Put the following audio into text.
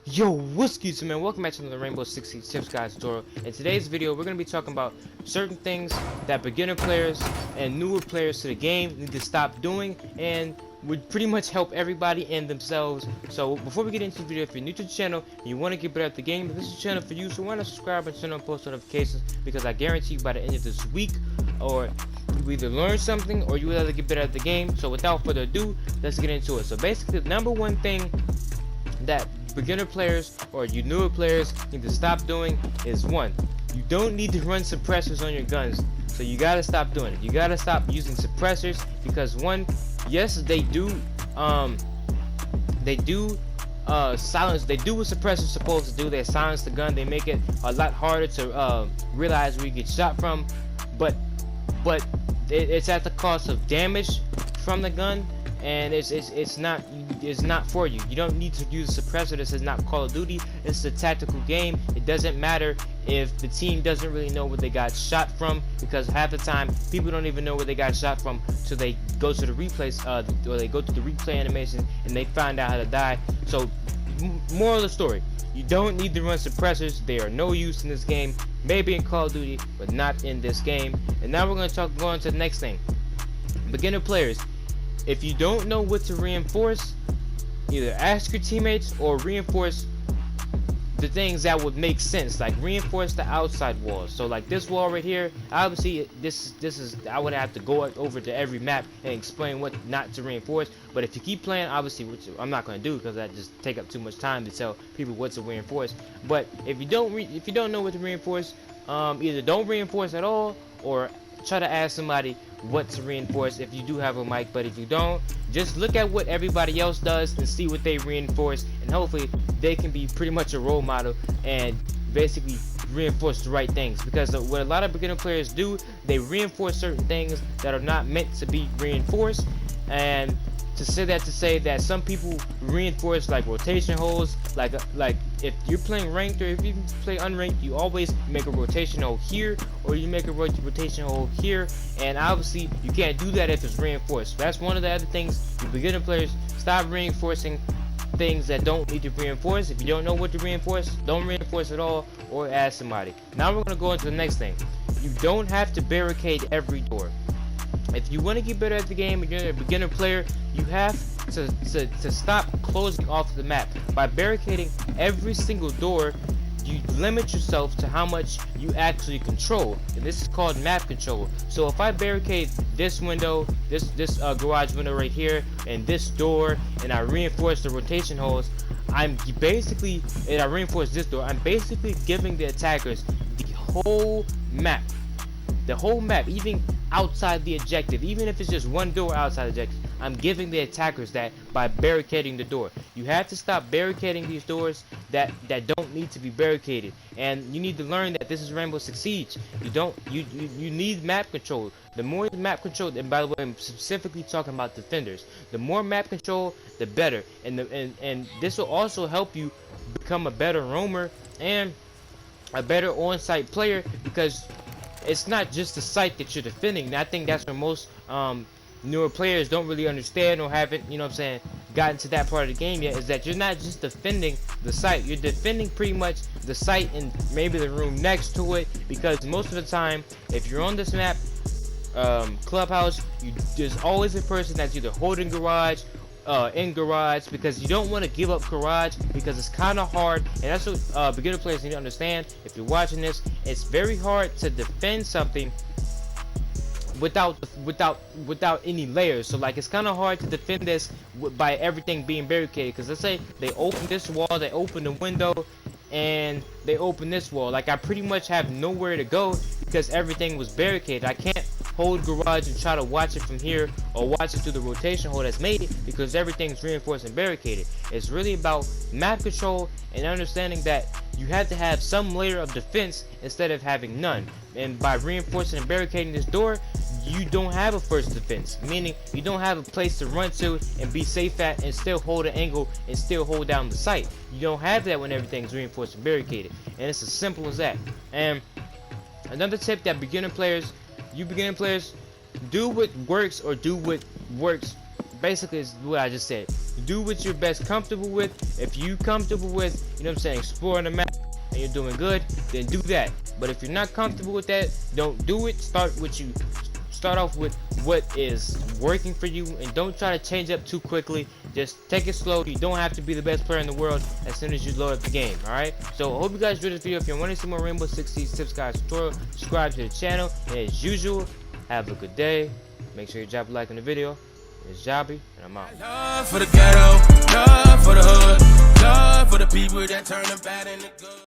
Yo, what's good, man? Welcome back to another Rainbow Six Siege Tips Guys tutorial. In today's video, we're going to be talking about certain things that beginner players and newer players to the game need to stop doing, and would pretty much help everybody and themselves. So before we get into the video, if you're new to the channel and you want to get better at the game, this is the channel for you. So why not subscribe and turn on post notifications, because I guarantee you by the end of this week, or you either learn something or you will either get better at the game. So without further ado, let's get into it. So basically, the number one thing that beginner players or you newer players need to stop doing is, one, you don't need to run suppressors on your guns. So you gotta stop doing it. You gotta stop using suppressors, because one, yes, they do silence. They do what suppressors supposed to do. They silence the gun. They make it a lot harder to realize where you get shot from, but it's at the cost of damage from the gun, and it's not for you. You don't need to use a suppressor. This is not Call of Duty. It's a tactical game. It doesn't matter if the team doesn't really know where they got shot from, because half the time people don't even know where they got shot from till they go to the replays, or they go to the replay animation and they find out how to die. So moral of the story, you don't need to run suppressors. They are no use in this game. Maybe in Call of Duty, but not in this game. And now we're going to go on to the next thing. Beginner players, if you don't know what to reinforce, either ask your teammates or reinforce the things that would make sense. Like reinforce the outside walls. So like this wall right here, obviously this is, I would have to go over to every map and explain what not to reinforce. But if you keep playing, obviously, which I'm not going to do because that just take up too much time to tell people what to reinforce. But if you don't know what to reinforce, either don't reinforce at all, or try to ask somebody what to reinforce if you do have a mic. But if you don't, just look at what everybody else does and see what they reinforce, and hopefully they can be pretty much a role model and basically reinforce the right things. Because what a lot of beginner players do, they reinforce certain things that are not meant to be reinforced. And to say that some people reinforce like rotation holes, like if you're playing ranked or if you play unranked, you always make a rotation hole here, or you make a rotation hole here, and obviously you can't do that if it's reinforced. That's one of the other things. You beginner players, stop reinforcing things that don't need to reinforce. If you don't know what to reinforce, don't reinforce at all, or ask somebody. Now we're going to go into the next thing. You don't have to barricade every door. If you want to get better at the game and you're a beginner player, you have to stop closing off the map. By barricading every single door, you limit yourself to how much you actually control, and this is called map control. So if I barricade this window, this garage window right here, and this door, and I reinforce the rotation holes, and I reinforce this door, I'm basically giving the attackers the whole map. The whole map, even outside the objective, even if it's just one door outside the objective, I'm giving the attackers that by barricading the door. You have to stop barricading these doors that don't need to be barricaded, and you need to learn that this is Rainbow Six Siege. You need map control. The more map control, and by the way, I'm specifically talking about defenders. The more map control, the better, and this will also help you become a better roamer and a better on-site player, because it's not just the site that you're defending. And I think that's where most newer players don't really understand, or haven't, you know what I'm saying, gotten to that part of the game yet, is that you're not just defending the site. You're defending pretty much the site and maybe the room next to it, because most of the time, if you're on this map, Clubhouse, there's always a person that's either holding garage, in garage, because you don't want to give up garage, because it's kind of hard, and that's what beginner players need to understand. If you're watching this, it's very hard to defend something without any layers. So like, it's kind of hard to defend this by everything being barricaded, because let's say they open this wall, they open the window, and they open this wall. Like, I pretty much have nowhere to go because everything was barricaded. I can't hold garage and try to watch it from here, or watch it through the rotation hole that's made, because everything's reinforced and barricaded. It's really about map control and understanding that you have to have some layer of defense instead of having none. And by reinforcing and barricading this door, you don't have a first defense, meaning you don't have a place to run to and be safe at and still hold an angle and still hold down the site. You don't have that when everything's reinforced and barricaded, and it's as simple as that. And another tip that beginner players, do what works, or do what works, basically is what I just said. do what you're best comfortable with. If you comfortable with, you know what I'm saying, exploring the map and you're doing good, then do that. But if you're not comfortable with that, don't do it. Start off with what is working for you, and don't try to change up too quickly. Just take it slow. You don't have to be the best player in the world as soon as you load up the game. Alright, so I hope you guys enjoyed this video. If you want to see more Rainbow Six Siege tips, guys, tutorial, subscribe to the channel, and as usual, have a good day. Make sure you drop a like on the video. It's Jobby, and I'm out. Love for the ghetto, love for the hood, love for the people that turn the bad into good.